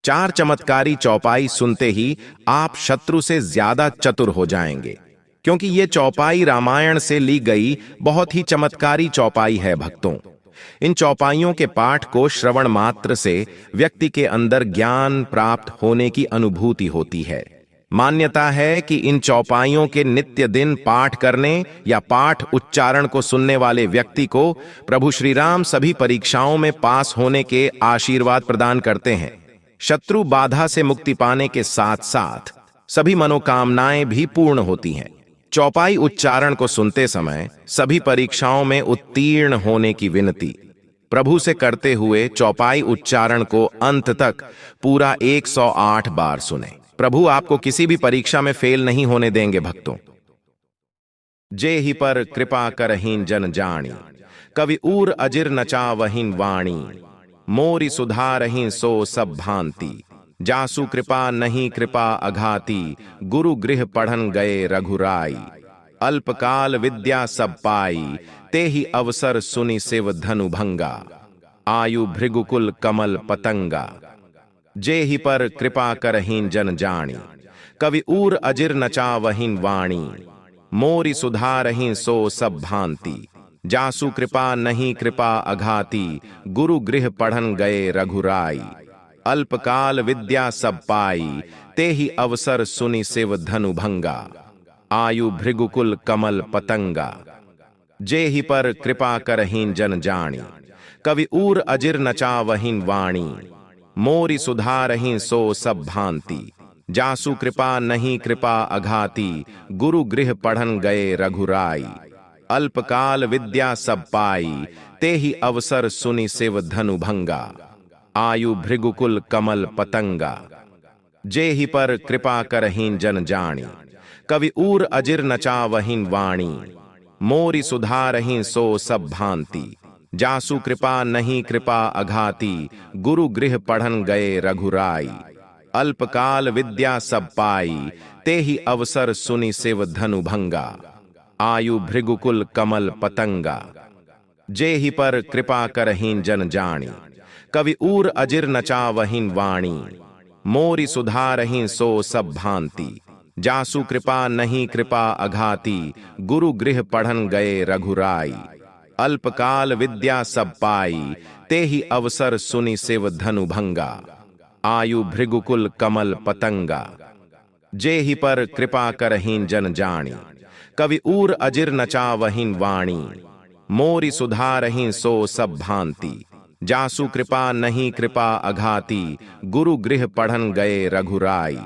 4 चमत्कारी चौपाई सुनते ही आप शत्रु से ज्यादा चतुर हो जाएंगे, क्योंकि ये चौपाई रामायण से ली गई बहुत ही चमत्कारी चौपाई है भक्तों। इन चौपाइयों के पाठ को श्रवण मात्र से व्यक्ति के अंदर ज्ञान प्राप्त होने की अनुभूति होती है। मान्यता है कि इन चौपाइयों के नित्य दिन पाठ करने या पाठ उच्चारण को सुनने वाले व्यक्ति को प्रभु श्री राम सभी परीक्षाओं में पास होने के आशीर्वाद प्रदान करते हैं। शत्रु बाधा से मुक्ति पाने के साथ साथ सभी मनोकामनाएं भी पूर्ण होती हैं। चौपाई उच्चारण को सुनते समय सभी परीक्षाओं में उत्तीर्ण होने की विनती प्रभु से करते हुए चौपाई उच्चारण को अंत तक पूरा 108 बार सुने। प्रभु आपको किसी भी परीक्षा में फेल नहीं होने देंगे भक्तों। जे ही पर कृपा करहीन जन जानी, कवि ऊर अजिर नचा वहीन वाणी, मोरी सुधारहीन सो सब भांति, जासु कृपा नहीं कृपा अघाती, गुरु गृह पढ़न गए रघुराई, अल्पकाल विद्या सब पाई, ते ही अवसर सुनि शिव धनु भंगा, आयु भृगुकुल कमल पतंगा। जे ही पर कृपा करहीन जन जानी, कवि ऊर अजिर नचा वहीन वाणी, मोरी सुधारहीन सो सब भांति, जासु कृपा नहीं कृपा अघाती, गुरु गृह पढ़न गए रघुराई, अल्पकाल विद्या सब पाई, ते ही अवसर सुनि शिव धनु भंगा, आयु भृगुकुल कमल पतंगा। जे ही पर कृपा करहीन जन जानी, कवि ऊर अजिर नचा वहीन वाणी, मोरी सुधारहीन सो सब भांति, जासु कृपा नहीं कृपा अघाती, गुरु गृह पढ़न गए रघुराई, अल्पकाल विद्या सब पाई, ते ही अवसर सुनि शिव धनु भंगा, आयु भृगुकुल कमल पतंगा। जे ही पर कृपा करहीन जन जानी, कवि ऊर अजिर नचा वहीन वाणी, मोरी सुधारहीन सो सब भांति, जासु कृपा नहीं कृपा अघाती, गुरु गृह पढ़न गए रघुराई, अल्पकाल विद्या सब पाई, ते ही अवसर सुनि शिव धनु भंगा, आयु भृगुकुल कमल पतंगा। जे ही पर कृपा करहीन जन जानी, कवि ऊर अजिर नचा वहीन वाणी, मोरी सुधारहीन सो सब भांति, जासु कृपा नहीं कृपा अघाती, गुरु गृह पढ़न गए रघुराई, अल्पकाल विद्या सब पाई, ते ही अवसर सुनि शिव धनु भंगा, आयु भृगुकुल कमल पतंगा। जे ही पर कृपा करहीन जन जानी, कवि ऊर अजिर नचा वहीन वाणी, मोरी सुधारहीन सो सब भांति, जासु कृपा नहीं कृपा अघाती, गुरु गृह पढ़न गए रघुराई,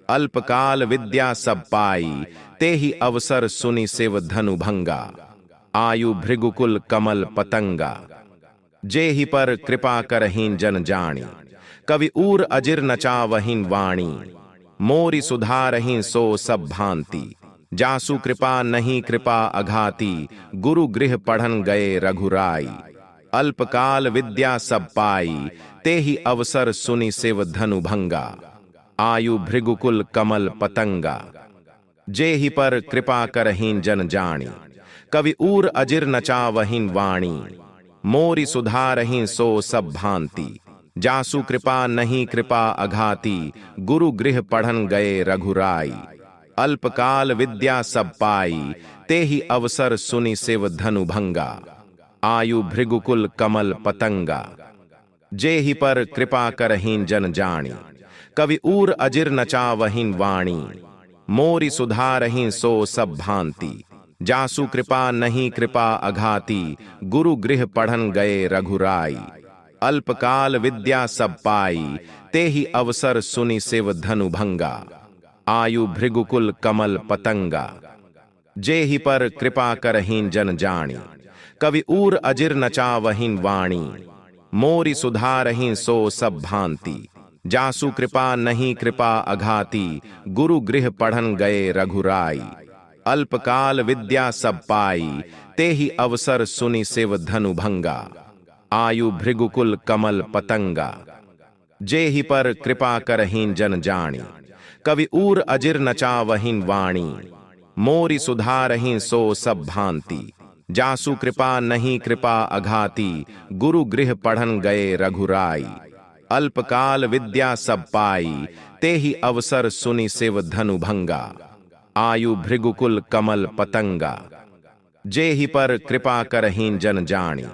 अल्पकाल विद्या सब पाई, ते ही अवसर सुनि शिव धनु भंगा, आयु भृगुकुल कमल पतंगा। जे ही पर कृपा करहीन जन जानी, कवि ऊर अजिर नचा वहीन वाणी, मोरी सुधारहीन सो सब भांति, जासु कृपा नहीं कृपा अघाती, गुरु गृह पढ़न गए रघुराई, अल्पकाल विद्या सब पाई, ते ही अवसर सुनि शिव धनु भंगा, आयु भृगुकुल कमल पतंगा। जे ही पर कृपा करहीन जन जानी, कवि ऊर अजिर नचा वहीन वाणी, मोरी सुधारहीन सो सब भांति, जासु कृपा नहीं कृपा अघाती, गुरु गृह पढ़न गए रघुराई, अल्पकाल विद्या सब पाई, ते ही अवसर सुनि शिव धनु भंगा, आयु भृगुकुल कमल पतंगा। जे ही पर कृपा करहीन जन जानी, कवि ऊर अजिर नचा वहीन वाणी, मोरी सुधारहीन सो सब भांति, जासु कृपा नहीं कृपा अघाती, गुरु गृह पढ़न गए रघुराई, अल्पकाल विद्या सब पाई, ते ही अवसर सुनि शिव धनु भंगा, आयु भृगुकुल कमल पतंगा। जे ही पर कृपा करहीन जन जानी, कवि ऊर अजिर नचा वहीन वाणी, मोरी सुधारहीन सो सब भांति, जासु कृपा नहीं कृपा अघाती, गुरु गृह पढ़न गए रघुराई, अल्पकाल विद्या सब पाई, ते ही अवसर सुनि शिव धनु भंगा, आयु भृगुकुल कमल पतंगा। जे ही पर कृपा करहीन जन जानी, कवि ऊर अजिर नचा वहीन वाणी, मोरी सुधारहीन सो सब भांति, जासु कृपा नहीं कृपा अघाती, गुरु गृह पढ़न गए रघुराई, अल्पकाल विद्या सब पाई, ते ही अवसर सुनि शिव धनु भंगा। आयु भृगुकुल कमल पतंगा, जे ही पर कृपा करहीन जन जानी।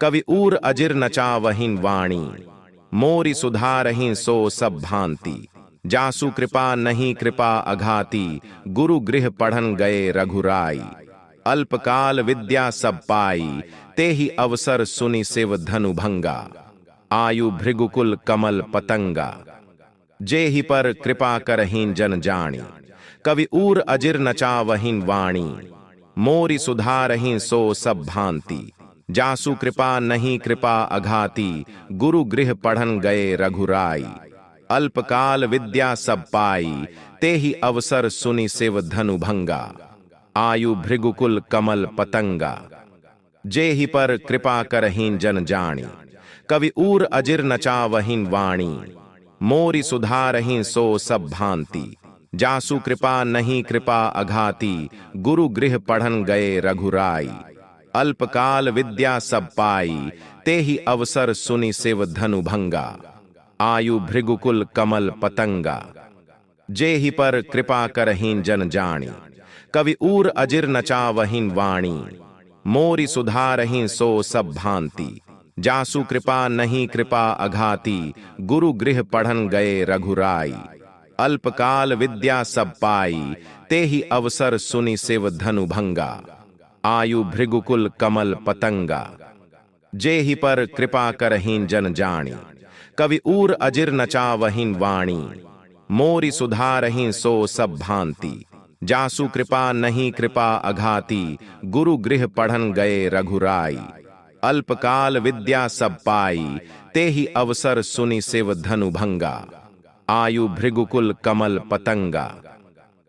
कवि ऊर अजिर नचावहीन वाणी, मोरी सुधारहीन सो सब भांति। जासु कृपा नहीं कृपा अघाती, गुरु गृह पढ़न गए रघुराई। अल्पकाल विद्या सब पाई, ते ही अवसर सुनि शिव धनु भंगा। आयु भृगुकुल कमल पतंगा, जे ही पर कृपा करहीन जन जानी। कवि ऊर अजिर नचावहीन वाणी, मोरी सुधारहीन सो सब भांति। जासु कृपा नहीं कृपा अघाती, गुरु गृह पढ़न गए रघुराई। अल्पकाल विद्या सब पाई, ते ही अवसर सुनि शिव धनु भंगा। आयु भृगुकुल कमल पतंगा, जे ही पर कृपा करहीन जन जानी। कवि ऊर अजिर नचावहीन वाणी, मोरी सुधारहीन सो सब भांति। जासु कृपा नहीं कृपा अघाती, गुरु गृह पढ़न गए रघुराई। अल्पकाल विद्या सब पाई, ते ही अवसर सुनि शिव धनु भंगा। आयु भृगुकुल कमल पतंगा, जे ही पर कृपा करहीन जन जानी। कवि ऊर अजिर नचावहीन वाणी, मोरी सुधारहीन सो सब भांति। जासु कृपा नहीं कृपा अघाती, गुरु गृह पढ़न गए रघुराई। अल्पकाल विद्या सब पाई, ते ही अवसर सुनि शिव धनु भंगा। आयु भृगुकुल कमल पतंगा, जे ही पर कृपा करहीन जन जानी। कवि ऊर अजिर नचावहीन वाणी, मोरी सुधारहीन सो सब भांति। जासु कृपा नहीं कृपा अघाती, गुरु गृह पढ़न गए रघुराई। अल्पकाल विद्या सब पाई, ते ही अवसर सुनि शिव धनु भंगा। आयु भृगुकुल कमल पतंगा,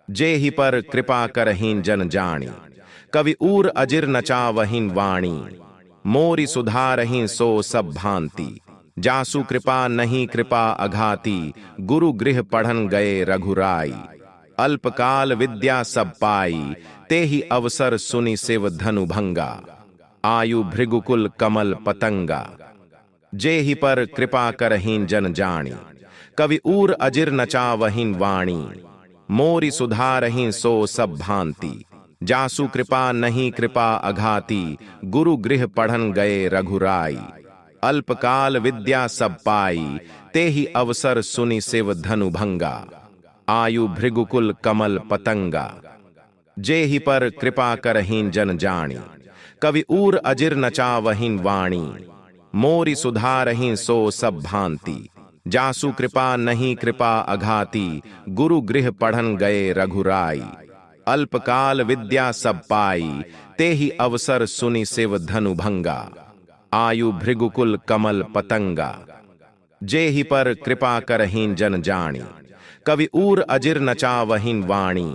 जे ही पर कृपा करहीन जन जानी। कवि ऊर अजिर नचावहीन वाणी, मोरी सुधारहीन सो सब भांति। जासु कृपा नहीं कृपा अघाती, गुरु गृह पढ़न गए रघुराई। अल्पकाल विद्या सब पाई, ते ही अवसर सुनि शिव धनु भंगा। आयु भृगुकुल कमल पतंगा, जे ही पर कृपा करहीन जन जानी। कवि ऊर अजिर नचावहीन वाणी, मोरी सुधारहीन सो सब भांति। जासु कृपा नहीं कृपा अघाती, गुरु गृह पढ़न गए रघुराई। अल्पकाल विद्या सब पाई, ते ही अवसर सुनि शिव धनु भंगा। आयु भृगुकुल कमल पतंगा, जे ही पर कृपा करहीन जन जानी। कवि ऊर अजिर नचावहीन वाणी, मोरी सुधारहीन सो सब भांति। जासु कृपा नहीं कृपा अघाती, गुरु गृह पढ़न गए रघुराई। अल्पकाल विद्या सब पाई, ते ही अवसर सुनि शिव धनु भंगा। आयु भृगुकुल कमल पतंगा, जे ही पर कृपा करहीन जन जानी। कवि ऊर अजिर नचावहीन वाणी,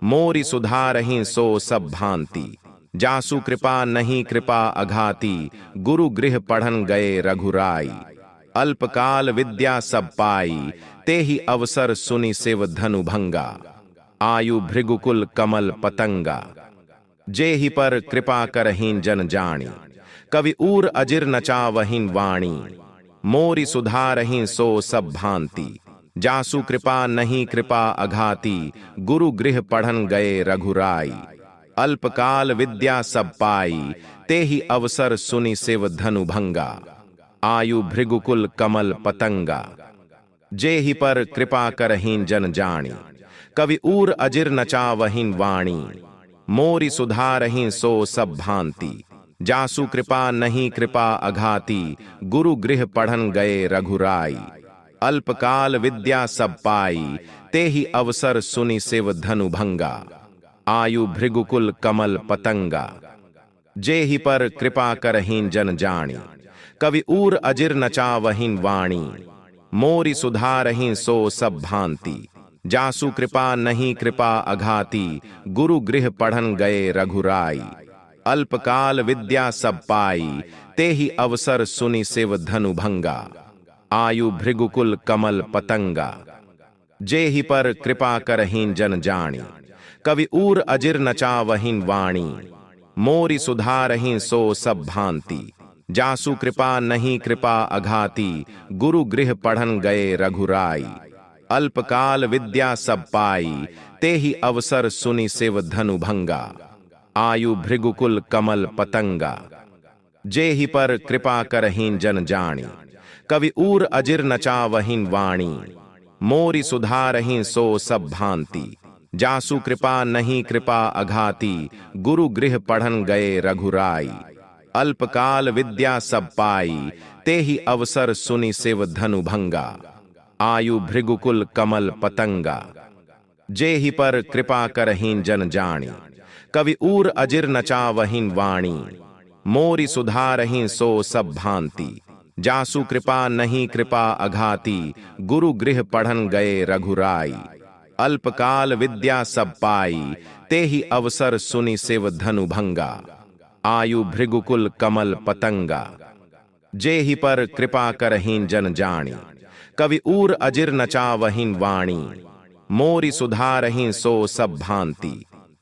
मोरी सुधारहीन सो सब भांति। जासु कृपा नहीं कृपा अघाती, गुरु गृह पढ़न गए रघुराई। अल्पकाल विद्या सब पाई, ते ही अवसर सुनि शिव धनु भंगा। आयु भृगुकुल कमल पतंगा, जे ही पर कृपा करहीन जन जानी। कवि ऊर अजिर नचावहीन वाणी, मोरी सुधारहीन सो सब भांति। जासु कृपा नहीं कृपा अघाती, गुरु गृह पढ़न गए रघुराई। अल्पकाल विद्या सब पाई, ते ही अवसर सुनि शिव धनु भंगा। आयु भृगुकुल कमल पतंगा, जे ही पर कृपा करहीन जन जानी। कवि ऊर अजिर नचावहीन वाणी, मोरी सुधारहीन सो सब भांति। जासु कृपा नहीं कृपा अघाती, गुरु गृह पढ़न गए रघुराई। अल्पकाल विद्या सब पाई, ते ही अवसर सुनि शिव धनु भंगा। आयु भृगुकुल कमल पतंगा, जे ही पर कृपा करहीन जन जानी। कवि ऊर अजिर नचावहीन वाणी, मोरी सुधारहीन सो सब भांति। जासु कृपा नहीं कृपा अघाती, गुरु गृह पढ़न गए रघुराई। अल्पकाल विद्या सब पाई, ते ही अवसर सुनि शिव धनु भंगा। आयु भृगुकुल कमल पतंगा, जे ही पर कृपा करहीन जन जानी। कवि ऊर अजिर नचावहीन वाणी, मोरी सुधारहीन सो सब भांति। जासु कृपा नहीं कृपा अघाती, गुरु गृह पढ़न गए रघुराई। अल्पकाल विद्या सब पाई, ते ही अवसर सुनि शिव धनु भंगा। आयु भृगुकुल कमल पतंगा, जे ही पर कृपा करहीन जन जानी। कवि ऊर अजिर नचावहीन वाणी, मोरी सुधारहीन सो सब भांति। जासु कृपा नहीं कृपा अघाती, गुरु गृह पढ़न गए रघुराई। अल्पकाल विद्या सब पाई, ते ही अवसर सुनि शिव धनु भंगा। आयु भृगुकुल कमल पतंगा, जे ही पर कृपा करहीन जन जानी। कवि ऊर अजिर नचावहीन वाणी, मोरी सुधारहीन सो सब भांति। जासु कृपा नहीं कृपा अघाती, गुरु गृह पढ़न गए रघुराई। अल्पकाल विद्या सब पाई, ते ही अवसर सुनि शिव धनु भंगा। आयु भृगुकुल कमल पतंगा, जे ही पर कृपा करहीन जन जानी। कवि ऊर अजिर नचावहीन वाणी, मोरी सुधारहीन सो सब भांति।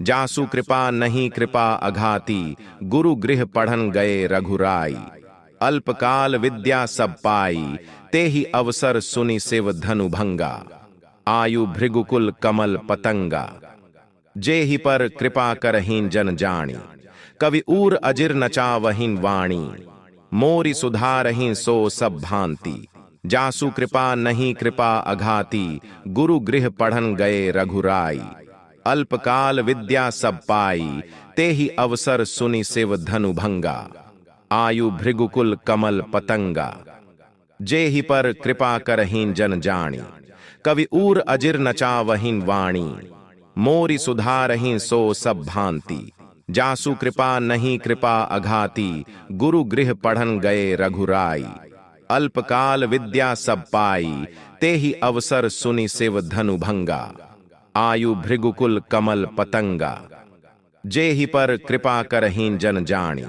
जासु कृपा नहीं कृपा अघाती, गुरु गृह पढ़न गए रघुराई। अल्पकाल विद्या सब पाई, ते ही अवसर सुनि शिव धनु भंगा। आयु भृगुकुल कमल पतंगा, जे ही पर कृपा करहीन जन जानी। कवि ऊर अजिर नचावहीन वाणी, मोरी सुधारहीन सो सब भांति। जासु कृपा नहीं कृपा अघाती, गुरु गृह पढ़न गए रघुराई। अल्पकाल विद्या सब पाई, ते ही अवसर सुनि शिव धनु भंगा। आयु भृगुकुल कमल पतंगा, जे ही पर कृपा करहीन जन जानी। कवि ऊर अजिर नचावहीन वाणी, मोरी सुधारहीन सो सब भांति। जासु कृपा नहीं कृपा अघाती, गुरु गृह पढ़न गए रघुराई। अल्पकाल विद्या सब पाई, ते ही अवसर सुनि शिव धनु भंगा। आयु भृगुकुल कमल पतंगा, जे ही पर कृपा करहीन जन जानी।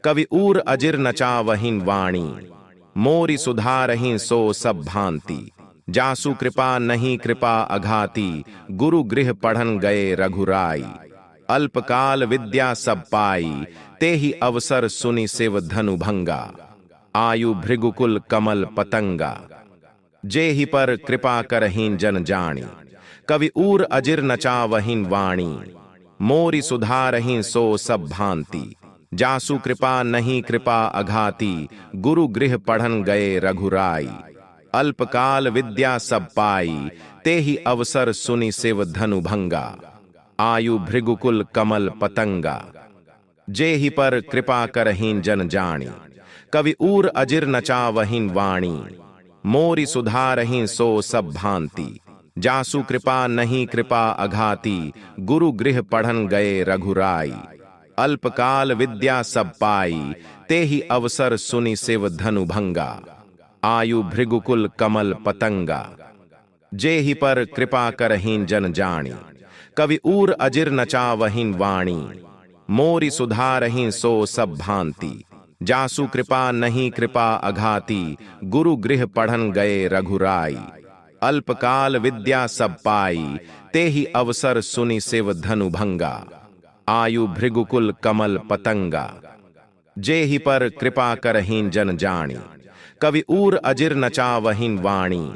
कवि ऊर अजिर नचावहीन वाणी, मोरी सुधारहीन सो सब भांति। जासु कृपा नहीं कृपा अघाती, गुरु गृह पढ़न गए रघुराई। अल्पकाल विद्या सब पाई, ते ही अवसर सुनि शिव धनु भंगा। आयु भृगुकुल कमल पतंगा, जे ही पर कृपा करहीन जन जानी। कवि ऊर अजिर नचावहीन वाणी, मोरी सुधारहीन सो सब भांति। जासु कृपा नहीं कृपा अघाती, गुरु गृह पढ़न गए रघुराई। अल्पकाल विद्या सब पाई, ते ही अवसर सुनि शिव धनु भंगा। आयु भृगुकुल कमल पतंगा, जे ही पर कृपा करहीन जन जानी। कवि ऊर अजिर नचावहीन वाणी, मोरी सुधारहीन सो सब भांति। जासु कृपा नहीं कृपा अघाती, गुरु गृह पढ़न गए रघुराई। अल्पकाल विद्या सब पाई, ते ही अवसर सुनि शिव धनु भंगा। आयु भृगुकुल कमल पतंगा, जे ही पर कृपा करहीन जन जानी। कवि ऊर अजिर नचावहीन वाणी, मोरी सुधारहीन सो सब भांति। जासु कृपा नहीं कृपा अघाती, गुरु गृह पढ़न गए रघुराई। अल्पकाल विद्या सब पाई, ते ही अवसर सुनि शिव धनु भंगा। आयु भृगुकुल कमल पतंगा, जे ही पर कृपा करहीन जन जानी। कवि ऊर अजिर नचावहीन वाणी,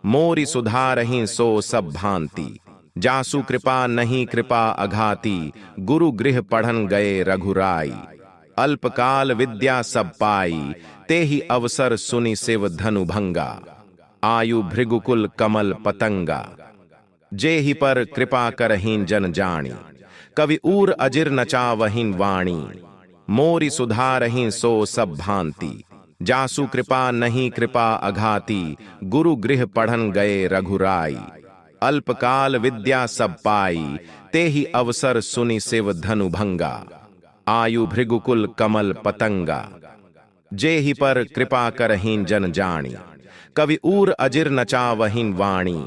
मोरी सुधारहीन सो सब भांति। जासु कृपा नहीं कृपा अघाती, गुरु गृह पढ़न गए रघुराई। अल्पकाल विद्या सब पाई, ते ही अवसर सुनि शिव धनु भंगा। आयु भृगुकुल कमल पतंगा, जे ही पर कृपा करहीन जन जानी। कवि ऊर अजिर नचावहीन वाणी, मोरी सुधारहीन सो सब भांति। जासु कृपा नहीं कृपा अघाती, गुरु गृह पढ़न गए रघुराई। अल्पकाल विद्या सब पाई, ते ही अवसर सुनि शिव धनु भंगा। आयु भृगुकुल कमल पतंगा, जे ही पर कृपा करहीन जन जानी। कवि ऊर अजिर नचावहीन वाणी,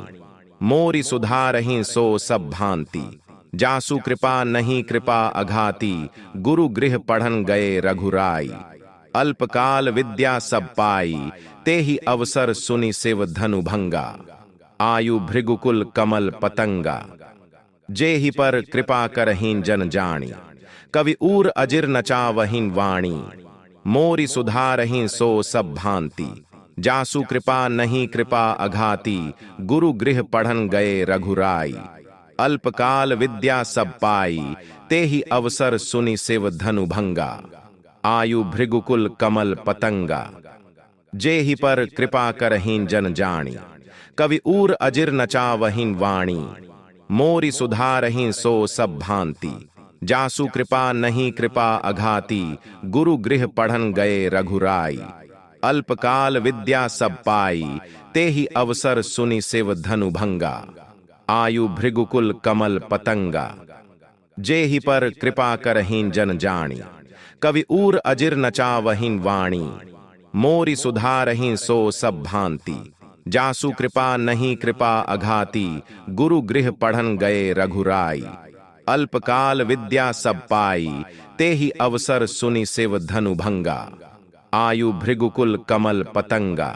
मोरी सुधारहीन सो सब भांति। जासु कृपा नहीं कृपा अघाती, गुरु गृह पढ़न गए रघुराई। अल्पकाल विद्या सब पाई, ते ही अवसर सुनि शिव धनु भंगा। आयु भृगुकुल कमल पतंगा, जे ही पर कृपा करहीन जन जानी। कवि ऊर अजिर नचावहीन वाणी, मोरी सुधारहि सो सब भांति। जासु कृपा नहीं कृपा अघाती, गुरु गृह पढ़न गए रघुराई। अल्पकाल विद्या सब पाई, तेहि अवसर सुनि शिव धनु भंगा। आयु भृगुकुल कमल पतंगा, जेहि पर कृपा करहिं जन जानी। कवि ऊर अजिर नचावहिं वाणी, मोरी सुधारहि सो सब भांति। जासु कृपा नहीं कृपा अघाती, गुरु गृह पढ़न गए रघुराई। अल्पकाल विद्या सब पाई, तेहि अवसर सुनि शिव धनु भंगा। आयु भृगुकुल कमल पतंगा, जेहि पर कृपा करहिं जन जानी। कवि ऊर अजिर नचावहिं वाणी, मोरी सुधारहि सो सब भांति। जासु कृपा नहीं कृपा अघाती, गुरु गृह पढ़न गए रघुराई। अल्पकाल विद्या सब पाई, तेहि अवसर सुनि शिव धनु भंगा। आयु भृगुकुल कमल पतंगा,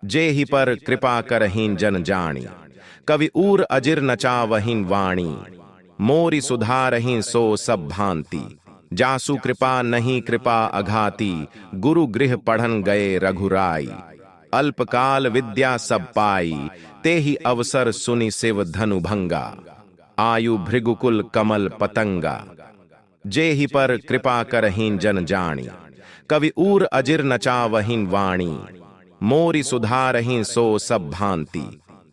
जेहि पर कृपा करहिं जन जानी। कवि ऊर अजिर नचावहिं वाणी, मोरी सुधारहि सो सब भांति। जासु कृपा नहीं कृपा अघाती, गुरु गृह पढ़न गए रघुराई। अल्पकाल विद्या सब पाई, तेहि अवसर सुनि शिव धनु भंगा। आयु भृगुकुल कमल पतंगा, जेहि पर कृपा करहिं जन जानी। कवि ऊर अजिर नचावहिं वाणी, मोरी सुधारहि सो सब भांति।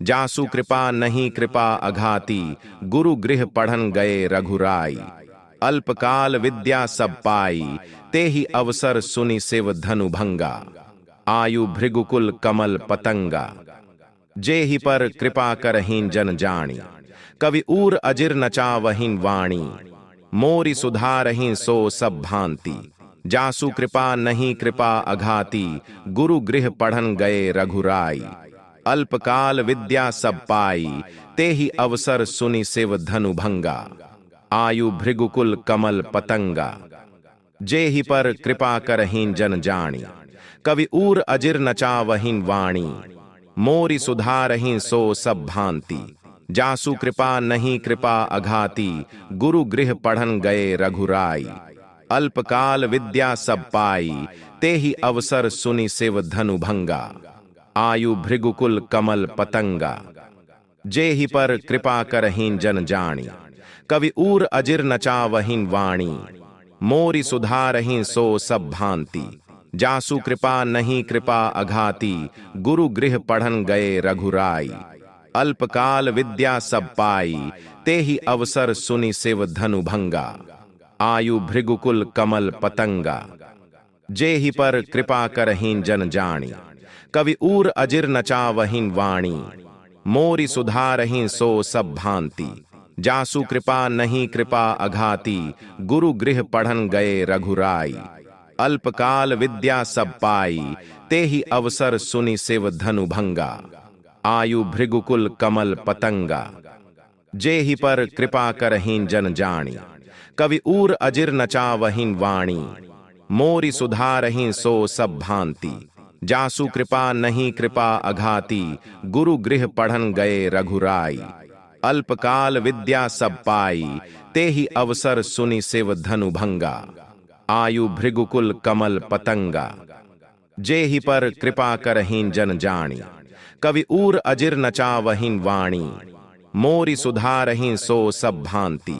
जासु कृपा नहीं कृपा अघाती, गुरु गृह पढ़न गए रघुराई। अल्पकाल विद्या सब पाई, तेहि अवसर सुनि शिव धनु भंगा। आयु भृगुकुल कमल पतंगा, जेहि पर कृपा करहिं जन जानी। कवि ऊर अजिर नचावहिं वाणी, मोरी सुधारहि सो सब भांति। जासु कृपा नहीं कृपा अघाती, गुरु गृह पढ़न गए रघुराई। अल्पकाल विद्या सब पाई, तेहि अवसर सुनि शिव धनु भंगा। आयु भृगुकुल कमल पतंगा, जेहि पर कृपा करहिं जन जानी। कवि ऊर अजिर नचावहिं वाणी, मोरी सुधारहि सो सब भांति। जासु कृपा नहीं कृपा अघाती, गुरु गृह पढ़न गए रघुराई। अल्पकाल विद्या सब पाई, तेहि अवसर सुनि शिव धनु भंगा। आयु भृगुकुल कमल पतंगा, जेहि पर कृपा करहिं जन जानी। कवि ऊर अजिर नचावहिं वाणी, मोरी सुधारहि सो सब भांति। जासु कृपा नहीं कृपा अघाती, गुरु गृह पढ़न गए रघुराई। अल्पकाल विद्या सब पाई, तेहि अवसर सुनि शिव धनु भंगा। आयु भृगुकुल कमल पतंगा, जेहि पर कृपा करहिं जन जानी। कवि ऊर अजिर नचावहिं वाणी, मोरी सुधारहि सो सब भांति। जासु कृपा नहीं कृपा अघाती, गुरु गृह पढ़न गए रघुराई। अल्पकाल विद्या सब पाई, तेहि अवसर सुनि शिव धनु भंगा। आयु भृगुकुल कमल पतंगा, जेहि पर कृपा करहिं जन जानी। कवि ऊर अजिर नचावहिं वाणी, मोरी सुधारहि सो सब भांति। जासु कृपा नहीं कृपा अघाती, गुरु गृह पढ़न गए रघुराई। अल्पकाल विद्या सब पाई, तेहि अवसर सुनि शिव धनु भंगा। आयु भृगुकुल कमल पतंगा, जेहि पर कृपा करहिं जन जानी। कवि ऊर अजिर नचावहिं वाणी, मोरी सुधारहि सो सब भांति।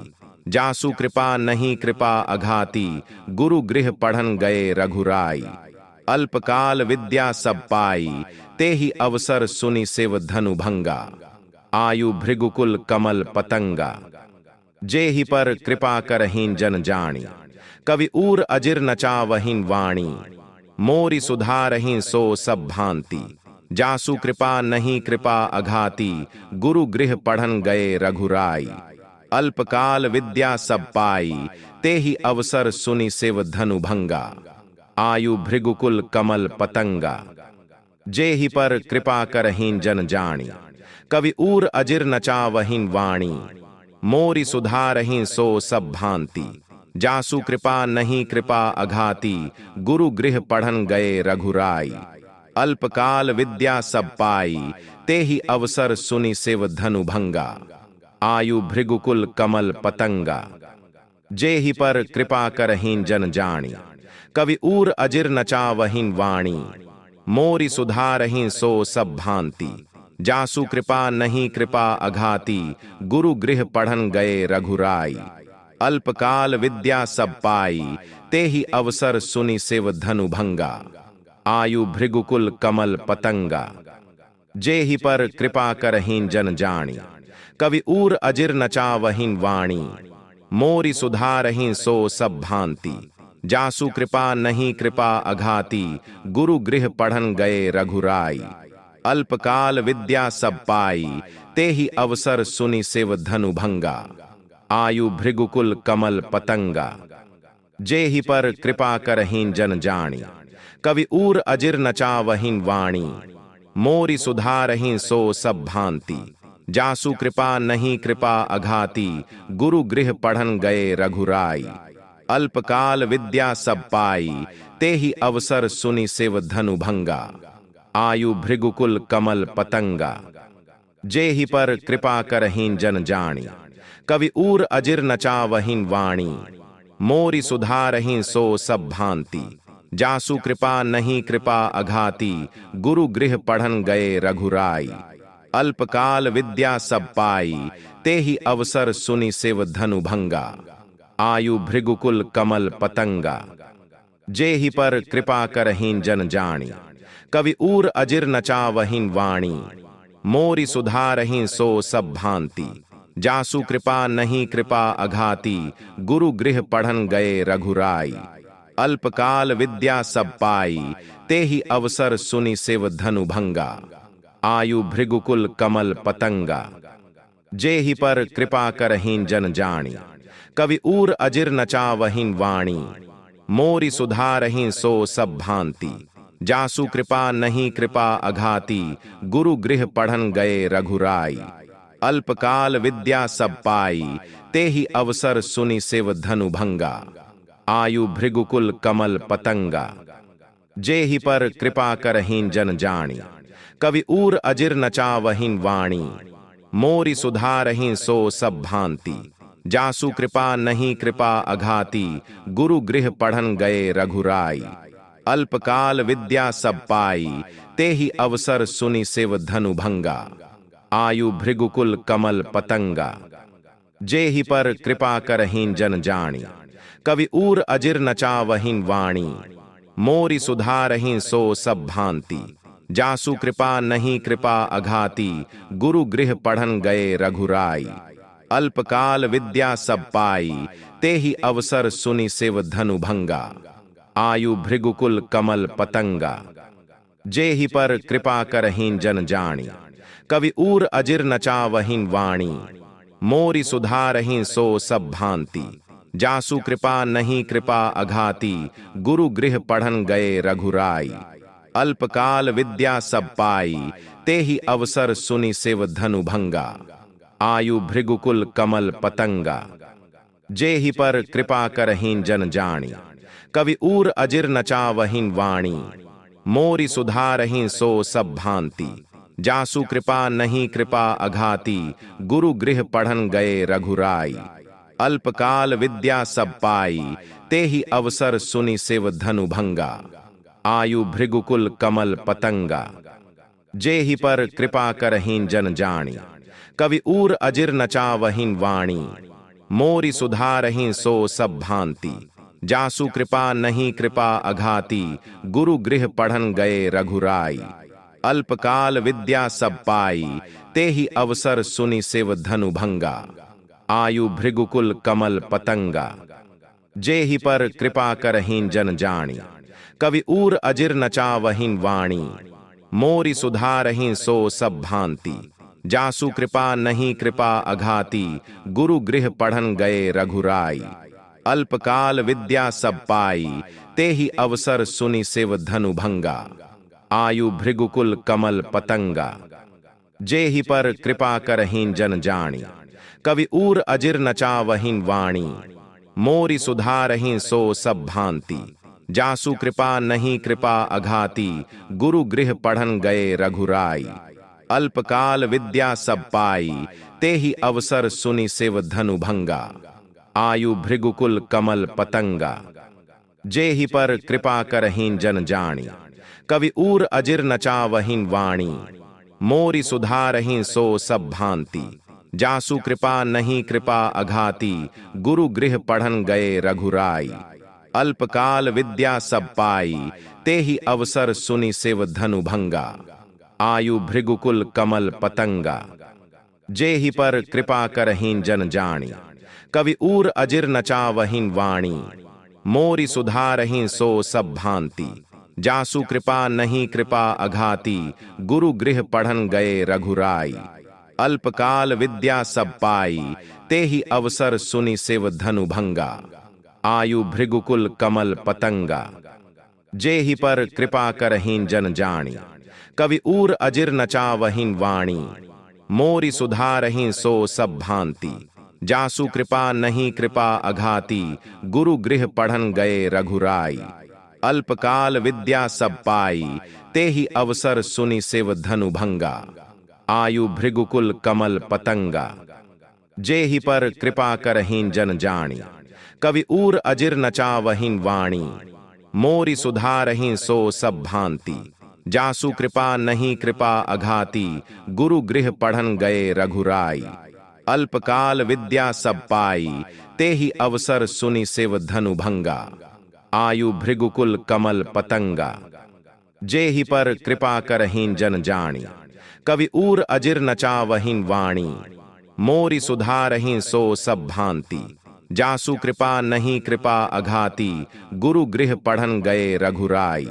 जासु कृपा नहीं कृपा अघाती, गुरु गृह पढ़न गए रघुराई। अल्पकाल विद्या सब पाई, तेहि अवसर सुनि शिव धनु भंगा। आयु भृगुकुल कमल पतंगा, जेहि पर कृपा करहिं जन जानी। कवि ऊर अजिर नचावहिं वाणी, मोरी सुधारहि सो सब भांति। जासु कृपा नहीं कृपा अघाती, गुरु गृह पढ़न गए रघुराई। अल्पकाल विद्या सब पाई, तेहि अवसर सुनि शिव धनु भंगा। आयु भृगुकुल कमल पतंगा, जेहि पर कृपा करहिं जन जानी। कवि ऊर अजिर नचावहिं वाणी, मोरी सुधारहि सो सब भांति। जासु कृपा नहीं कृपा अघाती, गुरु गृह पढ़न गए रघुराई। अल्पकाल विद्या सब पाई, तेहि अवसर सुनि शिव धनु भंगा। आयु भृगुकुल कमल पतंगा, जेहि पर कृपा करहिं जन जानी। कवि ऊर अजिर नचावहिन वाणी, मोरी सुधारहिं सो सब भांति। जासु कृपा नहीं कृपा अघाती, गुरु गृह पढ़न गए रघुराई। अल्पकाल विद्या सब पाई, तेहि अवसर सुनि शिव धनु भंगा। आयु भृगुकुल कमल पतंगा, जेहि पर कृपा करहिं जन जानी। कवि ऊर अजिर नचावहिन वाणी, मोरी सुधारहिं सो सब भांति। जासु कृपा नहीं कृपा अघाती, गुरु गृह पढ़न गए रघुराई। अल्पकाल विद्या सब पाई, तेहि अवसर सुनि शिव धनु भंगा। आयु भृगुकुल कमल पतंगा, जेहि पर कृपा करहिं जन जानी। कवि ऊर अजिर नचावहिन वाणी, मोरी सुधारहिं सो सब भांति। जासु कृपा नहीं कृपा अघाती, गुरु गृह पढ़न गए रघुराई। अल्पकाल विद्या सब पाई, तेहि अवसर सुनि शिव धनु भंगा। आयु भृगुकुल कमल पतंगा, जेहि पर कृपा करहिं जन जानी। कवि ऊर अजिर नचावहिन वाणी, मोरी सुधारहिं सो सब भांति। जासु कृपा नहीं कृपा अघाती, गुरु गृह पढ़न गए रघुराई। अल्पकाल विद्या सब पाई, तेहि अवसर सुनि शिव धनु भंगा। आयु भृगुकुल कमल पतंगा, जेहि पर कृपा करहिं जन जानी। कवि ऊर अजिर नचावहिन वाणी, मोरी सुधारहिं सो सब भांति। जासु कृपा नहीं कृपा अघाती, गुरु गृह पढ़न गए रघुराई। अल्पकाल विद्या सब पाई, तेहि अवसर सुनि शिव धनु भंगा। आयु भृगुकुल कमल पतंगा, जेहि पर कृपा करहिं जन जानी। कवि ऊर अजिर नचावहिन वाणी, मोरी सुधारहिं सो सब भांति। जासु कृपा नहीं कृपा अघाती, गुरु गृह पढ़न गए रघुराई। अल्पकाल विद्या सब पाई, तेहि अवसर सुनि शिव धनु भंगा। आयु भृगुकुल कमल पतंगा, जेहि पर कृपा करहिं जन जानी। कवि ऊर अजिर नचावहिन वाणी, मोरी सुधारहिं सो सब भांति। जासु कृपा नहीं कृपा अघाती, गुरु गृह पढ़न गए रघुराई। अल्पकाल विद्या सब पाई, तेहि अवसर सुनि शिव धनु भंगा। आयु भृगुकुल कमल पतंगा, जेहि पर कृपा करहिं जन जानी। कवि ऊर अजिर नचावहिन वाणी, मोरी सुधारहिं सो सब भांति। जासु कृपा नहीं कृपा अघाती, गुरु गृह पढ़न गए रघुराई। अल्पकाल विद्या सब पाई, तेहि अवसर सुनि शिव धनु भंगा। आयु भृगुकुल कमल पतंगा, जेहि पर कृपा करहिं जन जानी। कवि ऊर अजिर नचावहिन वाणी, मोरी सुधारहिं सो सब भांति। जासु कृपा नहीं कृपा अघाती, गुरु गृह पढ़न गए रघुराई। अल्पकाल विद्या सब पाई, तेहि अवसर सुनि शिव धनु भंगा। आयु भृगुकुल कमल पतंगा, जेहि पर कृपा करहिं जन जानी। कवि ऊर अजिर नचावहिन वाणी, मोरी सुधारहिं सो सब भांति। जासु कृपा नहीं कृपा अघाती, गुरु गृह पढ़न गए रघुराई। अल्पकाल विद्या सब पाई, तेहि अवसर सुनि शिव धनु भंगा। आयु भृगुकुल कमल पतंगा, जेहि पर कृपा करहिं जन जानी। कवि ऊर अजिर नचावहिन वाणी, मोरी सुधारहिं सो सब भांति। जासु कृपा नहीं कृपा अघाती, गुरु गृह पढ़न गए रघुराई। अल्पकाल विद्या सब पाई, तेहि अवसर सुनि शिव धनु भंगा। आयु भृगुकुल कमल पतंगा, जेहि पर कृपा करहिं जन जानी। कवि ऊर अजिर नचावहिन वाणी, मोरी सुधारहिं सो सब भांति। जासु कृपा नहीं कृपा अघाती, गुरु गृह पढ़न गए रघुराई। अल्पकाल विद्या सब पाई, तेहि अवसर सुनि शिव धनु भंगा। आयु भृगुकुल कमल पतंगा, जेहि पर कृपा करहिं जन जानी। कवि ऊर अजिर नचावहिन वाणी, मोरी सुधारहिं सो सब भांति। जासु कृपा नहीं कृपा अघाती, गुरु गृह पढ़न गए रघुराई। अल्पकाल विद्या सब पाई, तेहि अवसर सुनि शिव धनु भंगा। आयु भृगुकुल कमल पतंगा, जे ही पर कृपा करहीन जन जानी, कवि ऊर अजिर नचावहीन वाणी, मोरी सुधारहीन सो सब भांति, जासु कृपा नहीं कृपा अघाती, गुरु गृह पढ़न गए रघुराई, अल्पकाल विद्या सब पाई, ते ही अवसर सुनि शिव धनु भंगा, आयु भृगुकुल कमल पतंगा, जे ही पर कृपा करहीन जन जानी, कवि ऊर अजिर नचावहीन वाणी, मोरी सुधारहीन सो सब भांति, जासु कृपा नहीं कृपा अघाती, गुरु गृह पढ़न गए रघुराई, अल्पकाल विद्या सब पाई, ते ही अवसर सुनि शिव धनु भंगा, आयु भृगुकुल कमल पतंगा, जे ही पर कृपा करहीन जन जानी, कवि ऊर अजिर नचावहीन वाणी, मोरी सुधारहीन सो सब भांति, जासु कृपा नहीं कृपा अघाती, गुरु गृह पढ़न गए रघुराई, अल्पकाल विद्या सब पाई, ते ही अवसर सुनि शिव धनु भंगा, आयु भृगुकुल कमल पतंगा, जे ही पर कृपा करहीन जन जानी, कवि ऊर अजिर नचावहीन वाणी, मोरी सुधारहीन सो सब भांति, जासु कृपा नहीं कृपा अघाती, गुरु गृह पढ़न गए रघुराई, अल्पकाल विद्या सब पाई, ते ही अवसर सुनि शिव धनु भंगा, आयु भृगुकुल कमल पतंगा, जे ही पर कृपा करहीन जन जानी, कवि ऊर अजिर नचावहीन वाणी, मोरी सुधारहीन सो सब भांति, जासु कृपा नहीं कृपा अघाती, गुरु गृह पढ़न गए रघुराई,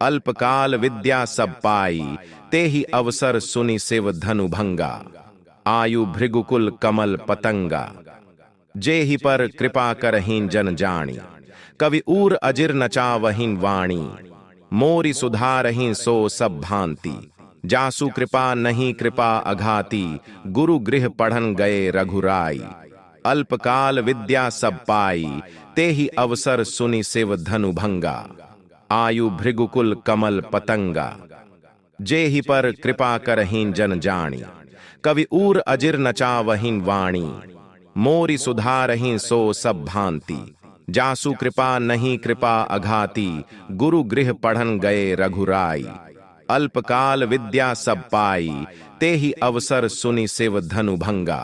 अल्पकाल विद्या सब पाई, ते ही अवसर सुनि शिव धनु भंगा, आयु भृगुकुल कमल पतंगा, जे ही पर कृपा करहीन जन जानी, कवि ऊर अजिर नचावहीन वाणी, मोरी सुधारहीन सो सब भांति, जासु कृपा नहीं कृपा अघाती, गुरु गृह पढ़न गए रघुराई, अल्पकाल विद्या सब पाई, ते ही अवसर सुनि शिव धनु भंगा, आयु भृगुकुल कमल पतंगा, जे ही पर कृपा करहीन जन जानी, कवि ऊर अजिर नचावहीन वाणी, मोरी सुधारहीन सो सब भांति, जासु कृपा नहीं कृपा अघाती, गुरु गृह पढ़न गए रघुराई, अल्पकाल विद्या सब पाई, ते ही अवसर सुनि शिव धनु भंगा,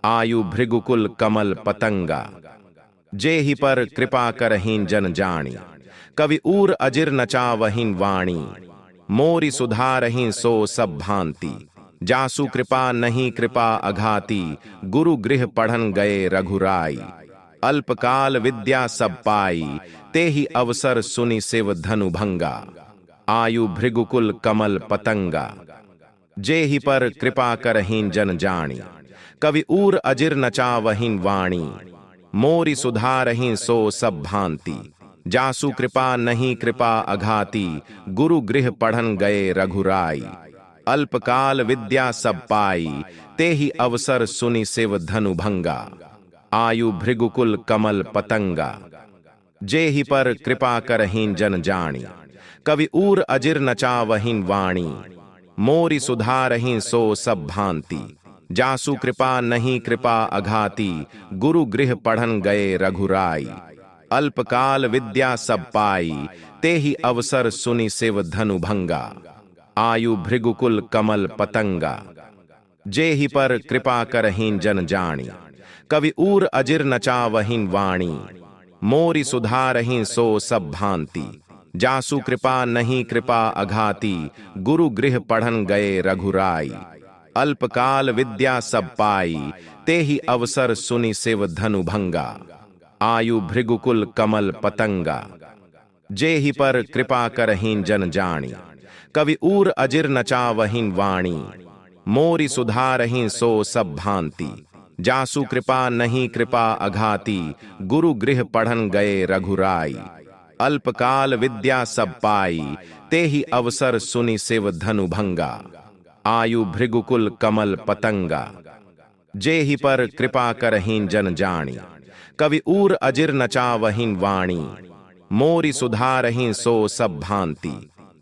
आयु भृगुकुल कमल पतंगा, जे ही पर कृपा करहीन जन जानी, कवि ऊर अजिर नचावहीन वाणी, मोरी सुधारहीन सो सब भांति, जासु कृपा नहीं कृपा अघाती, गुरु गृह पढ़न गए रघुराई, अल्पकाल विद्या सब पाई, ते ही अवसर सुनि शिव धनु भंगा, आयु भृगुकुल कमल पतंगा, जे ही पर कृपा करहीन जन जानी, कवि ऊर अजिर नचावहीन वाणी, मोरी सुधारहीन सो सब भांति, जासु कृपा नहीं कृपा अघाती, गुरु गृह पढ़न गए रघुराई, अल्पकाल विद्या सब पाई, ते ही अवसर सुनि शिव धनु भंगा, आयु भृगुकुल कमल पतंगा, जे ही पर कृपा करहीन जन जानी, कवि ऊर अजिर नचावहीन वाणी, मोरी सुधारहीन सो सब भांति, जासु कृपा नहीं कृपा अघाती, गुरु गृह पढ़न गए रघुराई, अल्पकाल विद्या सब पाई, ते ही अवसर सुनि शिव धनु भंगा, आयु भृगुकुल कमल पतंगा, जे ही पर कृपा करहीन जन जानी, कवि ऊर अजिर नचावहीन वाणी, मोरी सुधारहीन सो सब भांति, जासु कृपा नहीं कृपा अघाती, गुरु गृह पढ़न गए रघुराई, अल्पकाल विद्या सब पाई, ते ही अवसर सुनि शिव धनु भंगा, आयु भृगुकुल कमल पतंगा, जे ही पर कृपा करहीन जन जानी, कवि ऊर अजिर नचावहीन वाणी, मोरी सुधारहीन सो सब भांति, जासु कृपा नहीं कृपा अघाती, गुरु गृह पढ़न गए रघुराई, अल्पकाल विद्या सब पाई, ते ही अवसर सुनि शिव धनु भंगा, आयु भृगुकुल कमल पतंगा, जे ही पर कृपा करहीन जन जानी, कवि ऊर अजिर नचावहीन वाणी, मोरी सुधारहीन सो सब भांति,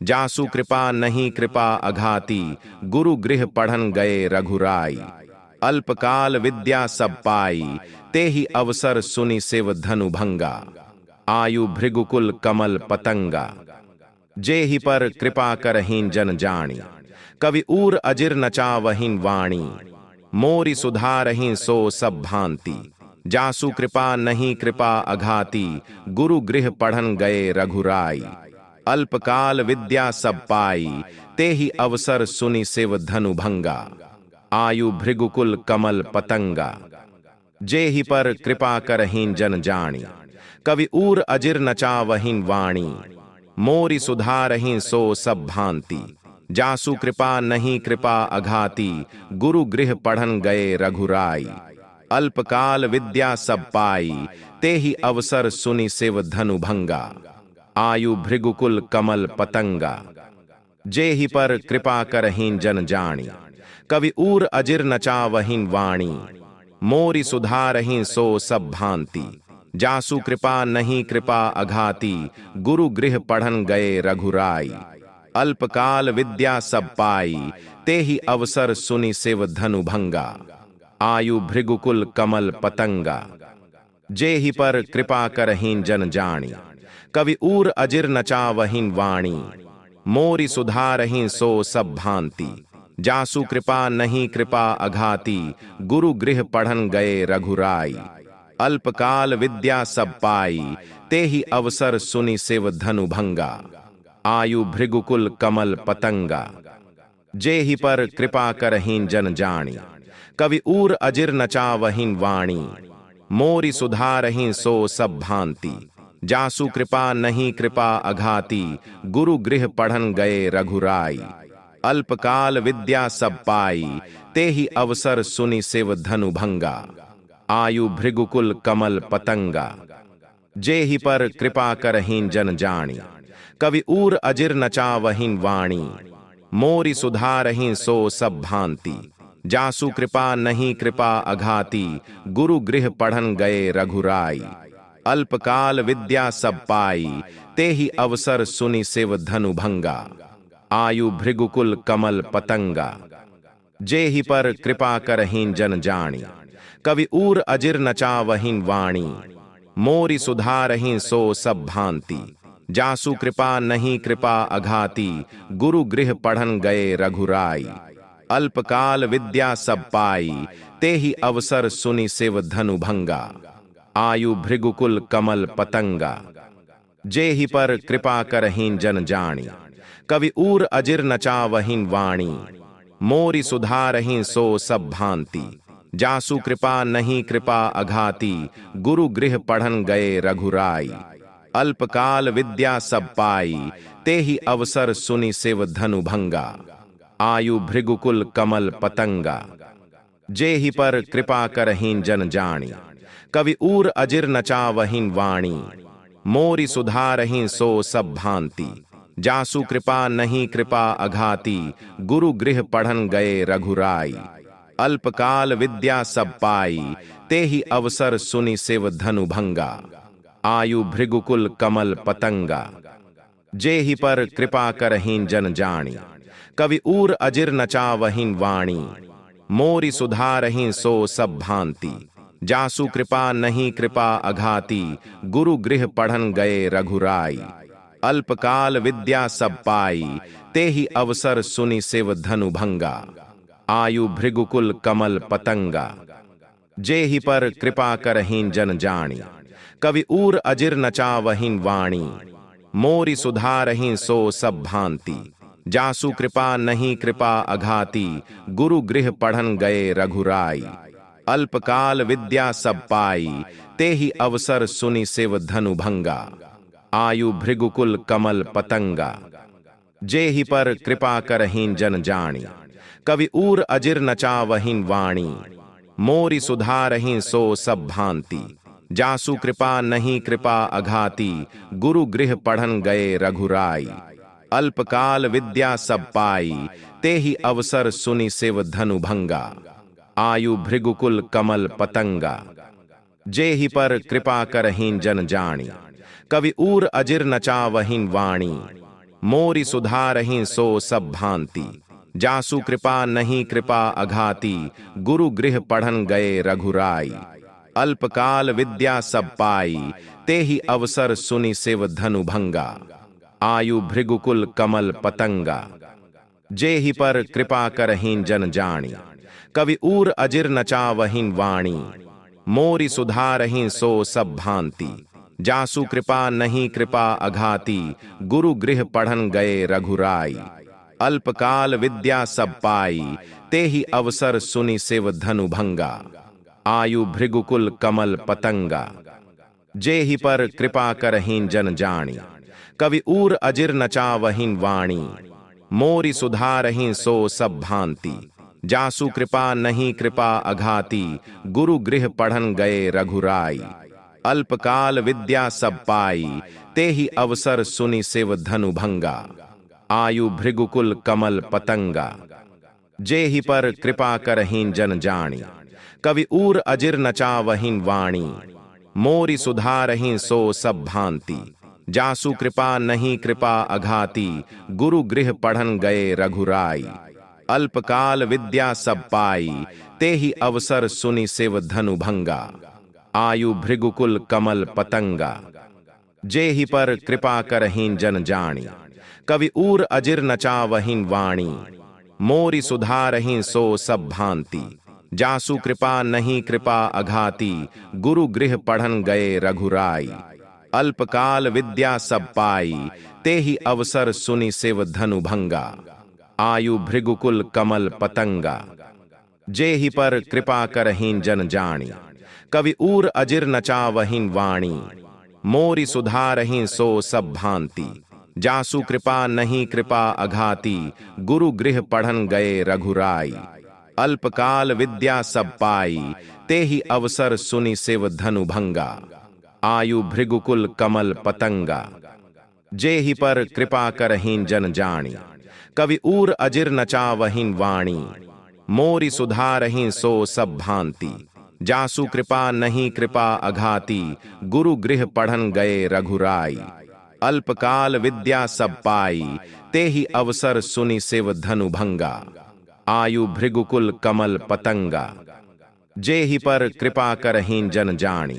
जासु कृपा नहीं कृपा अघाती, गुरु गृह पढ़न गए रघुराई, अल्पकाल विद्या सब पाई, ते ही अवसर सुनि शिव धनु भंगा, आयु भृगुकुल कमल पतंगा। जेहि पर कृपा करहीन जन जानी, कवि ऊर अजिर नचावहीन वाणी। मोरि सुधारहीन सो सब भांति, जासु कृपा नहीं कृपा अघाती। गुरु गृह पढ़न गए रघुराई, अल्पकाल विद्या सब पाई। तेहि अवसर सुनि शिव धनु भंगा, आयु भृगुकुल कमल पतंगा। जेहि पर कृपा करहीन जन जानी, कवि ऊर अजिर नचावहीन वाणी। मोरि सुधारहीन सो सब भांति, जासु कृपा नहीं कृपा अघाती। गुरु गृह पढ़न गए रघुराई, अल्पकाल विद्या सब पाई। तेहि अवसर सुनि शिव धनु भंगा, आयु भृगुकुल कमल पतंगा। जेहि पर कृपा करहीन जन जानी, कवि ऊर अजिर नचावहीन वाणी। मोरि सुधारहीन सो सब भांति, जासु कृपा नहीं कृपा अघाती। गुरु गृह पढ़न गए रघुराई, अल्पकाल विद्या सब पाई। तेहि अवसर सुनि शिव धनु भंगा, आयु भृगुकुल कमल पतंगा। जेहि पर कृपा करहीन जन जानी, कवि ऊर अजिर नचावहीन वाणी। मोरि सुधारहीन सो सब भांति, जासु कृपा नहीं कृपा अघाती। गुरु गृह पढ़न गए रघुराई, अल्पकाल विद्या सब पाई। तेहि अवसर सुनि शिव धनु भंगा, आयु भृगुकुल कमल पतंगा। जेहि पर कृपा करहीन जन जानी, कवि ऊर अजिर नचावहीन वाणी। मोरि सुधारहीन सो सब भांति, जासु कृपा नहीं कृपा अघाती। गुरु गृह पढ़न गए रघुराई, अल्पकाल विद्या सब पाई। तेहि अवसर सुनि शिव धनु भंगा, आयु भृगुकुल कमल पतंगा। जेहि पर कृपा करहीन जन जानी, कवि ऊर अजिर नचावहीन वाणी। मोरि सुधारहीन सो सब भांति, जासु कृपा नहीं कृपा अघाती। गुरु गृह पढ़न गए रघुराई, अल्पकाल विद्या सब पाई। तेहि अवसर सुनि शिव धनु भंगा, आयु भृगुकुल कमल पतंगा। जेहि पर कृपा करहीन जन जानी, कवि ऊर अजिर नचावहीन वाणी। मोरि सुधारहीन सो सब भांति, जासु कृपा नहीं कृपा अघाती। गुरु गृह पढ़न गए रघुराई, अल्पकाल विद्या सब पाई। तेहि अवसर सुनि शिव धनु भंगा, आयु भृगुकुल कमल पतंगा। जेहि पर कृपा करहीन जन जानी, कवि ऊर अजिर नचावहीन वाणी। मोरि सुधारहीन सो सब भांति, जासु कृपा नहीं कृपा अघाती। गुरु गृह पढ़न गए रघुराई, अल्पकाल विद्या सब पाई। तेहि अवसर सुनि शिव धनु भंगा, आयु भृगुकुल कमल पतंगा। जेहि पर कृपा करहीन जन जानी, कवि ऊर अजिर नचावहीन वाणी। मोरि सुधारहीन सो सब भांति, जासु कृपा नहीं कृपा अघाती। गुरु गृह पढ़न गए रघुराई, अल्पकाल विद्या सब पाई। तेहि अवसर सुनि शिव धनु भंगा, आयु भृगुकुल कमल पतंगा। जेहि पर कृपा करहीन जन जानी, कवि ऊर अजिर नचावहीन वाणी। मोरि सुधारहीन सो सब भांति, जासु कृपा नहीं कृपा अघाती। गुरु गृह पढ़न गए रघुराई, अल्पकाल विद्या सब पाई। तेहि अवसर सुनि शिव धनु भंगा, आयु भृगुकुल कमल पतंगा। जेहि पर कृपा करहीन जन जानी, कवि ऊर अजिर नचावहीन वाणी। मोरि सुधारहीन सो सब भांति, जासु कृपा नहीं कृपा अघाती। गुरु गृह पढ़न गए रघुराई, अल्पकाल विद्या सब पाई। तेहि अवसर सुनि शिव धनु भंगा, आयु भृगुकुल कमल पतंगा। जेहि पर कृपा करहीन जन जानी, कवि ऊर अजिर नचावहीन वाणी। मोरि सुधारहीन सो सब भांति, जासु कृपा नहीं कृपा अघाती। गुरु गृह पढ़न गए रघुराई, अल्पकाल विद्या सब पाई। तेहि अवसर सुनि शिव धनु भंगा, आयु भृगुकुल कमल पतंगा। जेहि पर कृपा करहीन जन जानी, कवि ऊर अजिर नचावहीन वाणी। मोरि सुधारहीन सो सब भांति, जासु कृपा नहीं कृपा अघाती। गुरु गृह पढ़न गए रघुराई, अल्पकाल विद्या सब पाई, ते ही अवसर सुनि शिव धनु भंगा। आयु भृगुकुल कमल पतंगा, जेहि पर कृपा करहीन जन जानी। कवि ऊर अजिर नचावहीन वाणी, मोरी सुधारहीन सो सब भांति। जासु कृपा नहीं कृपा अघाती, गुरु गृह पढ़न गए रघुराई। अल्पकाल विद्या सब पाई, ते ही अवसर सुनि शिव धनु भंगा। आयु भृगुकुल कमल पतंगा, जेहि पर कृपा करहीन जन जानी। कवि ऊर अजिर नचावहीन वाणी, मोरी सुधारहीन सो सब भांति। जासु कृपा नहीं कृपा अघाती, गुरु गृह पढ़न गए रघुराई। अल्पकाल विद्या सब पाई, ते ही अवसर सुनि शिव धनु भंगा। आयु भृगुकुल कमल पतंगा, जेहि पर कृपा करहीन जन जानी। कवि ऊर अजिर नचावहीन वाणी, मोरी सुधारहीन सो सब भांति। जासु कृपा नहीं कृपा अघाती, गुरु गृह पढ़न गए रघुराई। अल्पकाल विद्या सब पाई, ते ही अवसर सुनि शिव धनु भंगा। आयु भृगुकुल कमल पतंगा, जेहि पर कृपा करहीन जन जानी। कवि ऊर अजिर नचावहीन वाणी, मोरी सुधारहीन सो सब भांति। जासु कृपा नहीं कृपा अघाती, गुरु गृह पढ़न गए रघुराई। अल्पकाल विद्या सब पाई, ते ही अवसर सुनि शिव धनु भंगा। आयु भृगुकुल कमल पतंगा, जेहि पर कृपा करहीन जन जानी। कवि ऊर अजिर नचावहीन वाणी, मोरी सुधारहीन सो सब भांति। जासु कृपा नहीं कृपा अघाती, गुरु गृह पढ़न गए रघुराई। अल्पकाल विद्या सब पाई, ते ही अवसर सुनि शिव धनु भंगा। आयु भृगुकुल कमल पतंगा, जेहि पर कृपा करहीन जन जानी। कवि ऊर अजिर नचावहीन वाणी, मोरी सुधारहीन सो सब भांति। जासु कृपा नहीं कृपा अघाती, गुरु गृह पढ़न गए रघुराई। अल्पकाल विद्या सब पाई, ते ही अवसर सुनि शिव धनु भंगा। आयु भृगुकुल कमल पतंगा, जेहि पर कृपा करहीन जन जानी।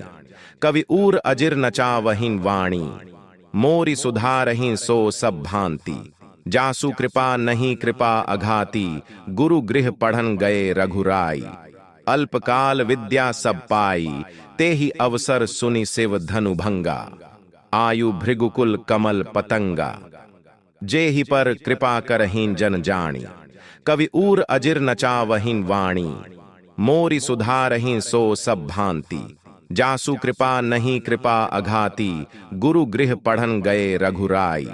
कवि ऊर अजिर नचावहीन वाणी, मोरी सुधारहीन सो सब भांति। जासु कृपा नहीं कृपा अघाती, गुरु गृह पढ़न गए रघुराई। अल्पकाल विद्या सब पाई, ते ही अवसर सुनि शिव धनु भंगा। आयु भृगुकुल कमल पतंगा, जेहि पर कृपा करहीन जन जानी। कवि ऊर अजिर नचावहीन वाणी, मोरी सुधारहीन सो सब भांति। जासु कृपा नहीं कृपा अघाती, गुरु गृह पढ़न गए रघुराई।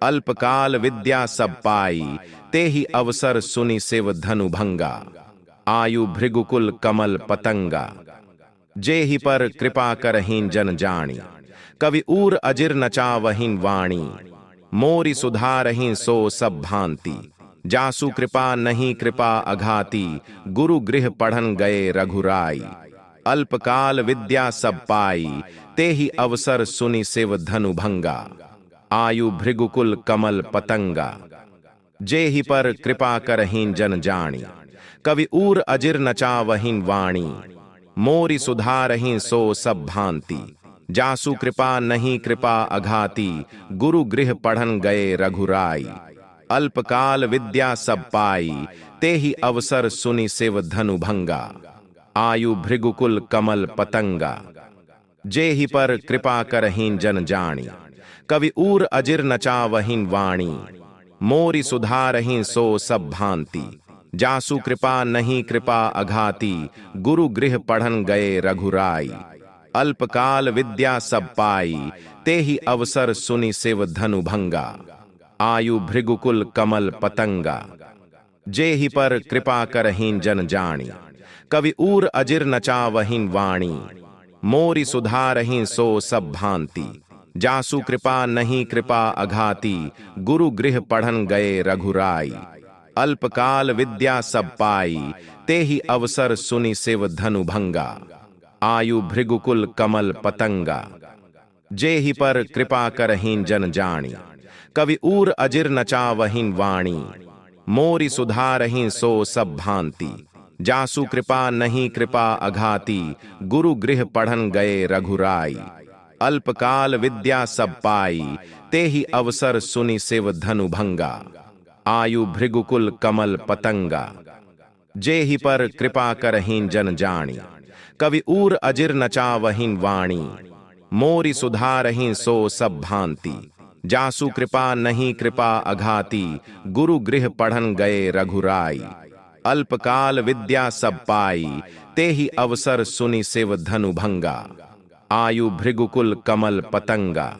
अल्पकाल विद्या सब पाई, ते ही अवसर सुनि शिव धनु भंगा। आयु भृगुकुल कमल पतंगा, जेहि पर कृपा करहीन जन जानी। कवि ऊर अजिर नचावहीन वाणी, मोरी सुधारहीन सो सब भांति। जासु कृपा नहीं कृपा अघाती, गुरु गृह पढ़न गए रघुराई। अल्पकाल विद्या सब पाई, ते ही अवसर सुनि शिव धनु भंगा। आयु भृगुकुल कमल पतंगा, जेहि पर कृपा करहीन जन जानी। कवि ऊर अजिर नचावहीन वाणी, मोरी सुधारहीन सो सब भांति। जासु कृपा नहीं कृपा अघाती, गुरु गृह पढ़न गए रघुराई। अल्पकाल विद्या सब पाई, ते ही अवसर सुनि शिव धनु भंगा। आयु भृगुकुल कमल पतंगा, जेहि पर कृपा करहीन जन जानी। कवि ऊर अजिर नचावहीन वाणी, मोरी सुधारहीन सो सब भांति। जासु कृपा नहीं कृपा अघाती, गुरु गृह पढ़न गए रघुराई। अल्पकाल विद्या सब पाई, ते ही अवसर सुनि शिव धनु भंगा। आयु भृगुकुल कमल पतंगा, जेहि पर कृपा करहीन जन जानी। कवि ऊर अजिर नचावहीन वाणी, मोरी सुधारहीन सो सब भांति। जासु कृपा नहीं कृपा अघाती, गुरु गृह पढ़न गए रघुराई। अल्पकाल विद्या सब पाई, ते ही अवसर सुनि शिव धनु भंगा। आयु भृगुकुल कमल पतंगा, जेहि पर कृपा करहीन जन जानी। कवि ऊर अजिर नचावहीन वाणी, मोरी सुधारहीन सो सब भांति। जासु कृपा नहीं कृपा अघाती, गुरु गृह पढ़न गए रघुराई। अल्पकाल विद्या सब पाई, तेहि अवसर सुनि शिव धनु भंगा। आयु भृगुकुल कमल पतंगा, जेहि पर कृपा करहीन जन जानी। कवि ऊर अजिर नचावहीन वाणी, मोरि सुधारहीन सो सब भांति। जासु कृपा नहीं कृपा अघाती, गुरु गृह पढ़न गए रघुराई। अल्पकाल विद्या सब पाई, तेहि अवसर सुनि शिव धनु भंगा। आयु भृगुकुल कमल पतंगा,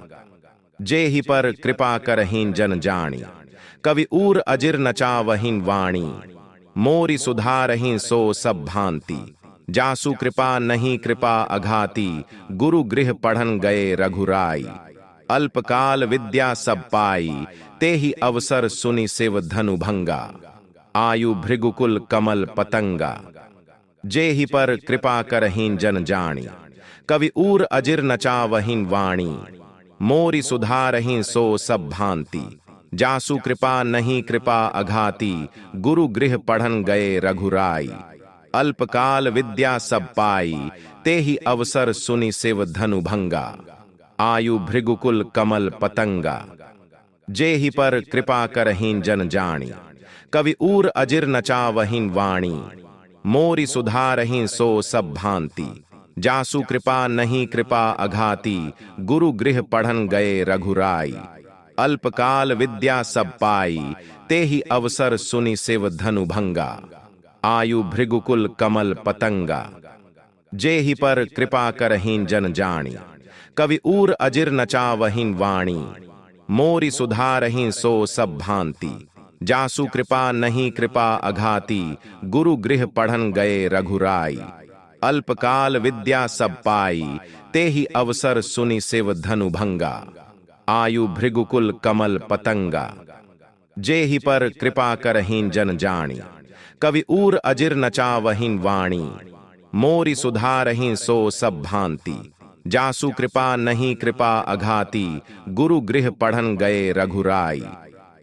जेहि पर कृपा करहीन जन जानी। कवि ऊर अजिर नचावहीन वाणी, मोरि सुधारहीन सो सब भांति। जासु कृपा नहीं कृपा अघाती, गुरु गृह पढ़न गए रघुराई। अल्पकाल विद्या सब पाई, तेहि अवसर सुनि शिव धनु भंगा। आयु भृगुकुल कमल पतंगा, जेहि पर कृपा करहीन जन जानी। कवि ऊर अजिर नचावहीन वाणी, मोरि सुधारहीन सो सब भांति। जासु कृपा नहीं कृपा अघाती, गुरु गृह पढ़न गए रघुराई। अल्पकाल विद्या सब पाई, तेहि अवसर सुनि शिव धनु भंगा। आयु भृगुकुल कमल पतंगा, जेहि पर कृपा करहीन जन जानी। कवि ऊर अजिर नचावहीन वाणी, मोरि सुधारहीन सो सब भांति। जासु कृपा नहीं कृपा अघाती, गुरु गृह पढ़न गए रघुराई। अल्पकाल विद्या सब पाई, तेहि अवसर सुनि शिव धनु भंगा। आयु भृगुकुल कमल पतंगा, जेहि पर कृपा करहीन जन जानी। कवि ऊर अजिर नचावहीन वाणी, मोरि सुधारहीन सो सब भांति। जासु कृपा नहीं कृपा अघाती, गुरु गृह पढ़न गए रघुराई। अल्पकाल विद्या सब पाई, तेहि अवसर सुनि शिव धनु भंगा। आयु भृगुकुल कमल पतंगा, जेहि पर कृपा करहीन जन जानी। कवि ऊर अजिर नचावहीन वाणी, मोरि सुधारहीन सो सब भांति। जासु कृपा नहीं कृपा अघाती, गुरु गृह पढ़न गए रघुराई।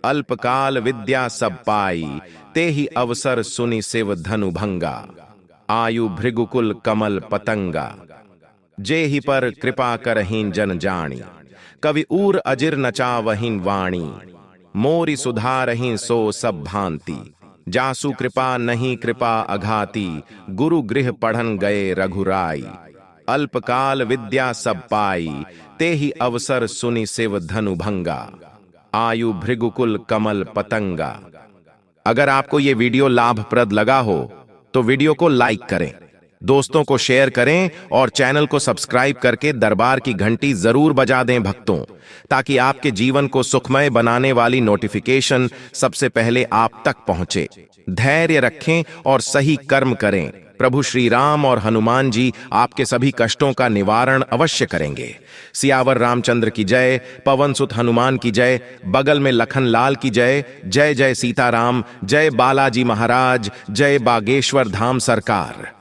अल्पकाल विद्या सब पाई, तेहि अवसर सुनि शिव धनु भंगा। आयु भृगुकुल कमल पतंगा, जेहि पर कृपा करहीन जन जानी। कवि ऊर अजिर नचावहीन वाणी, मोरि सुधारहीन सो सब भांति। जासु कृपा नहीं कृपा अघाती, गुरु गृह पढ़न गए रघुराई। अल्पकाल विद्या सब पाई, तेहि अवसर सुनि शिव धनु भंगा। आयु भृगुकुल कमल पतंगा। अगर आपको ये वीडियो लाभप्रद लगा हो तो वीडियो को लाइक करें, दोस्तों को शेयर करें और चैनल को सब्सक्राइब करके दरबार की घंटी जरूर बजा दें भक्तों, ताकि आपके जीवन को सुखमय बनाने वाली नोटिफिकेशन सबसे पहले आप तक पहुंचे। धैर्य रखें और सही कर्म करें। प्रभु श्री राम और हनुमान जी आपके सभी कष्टों का निवारण अवश्य करेंगे। सियावर रामचंद्र की जय, पवन सुत हनुमान की जय, बगल में लखन लाल की जय। जय जय सीताराम, जय बालाजी महाराज, जय बागेश्वर धाम सरकार।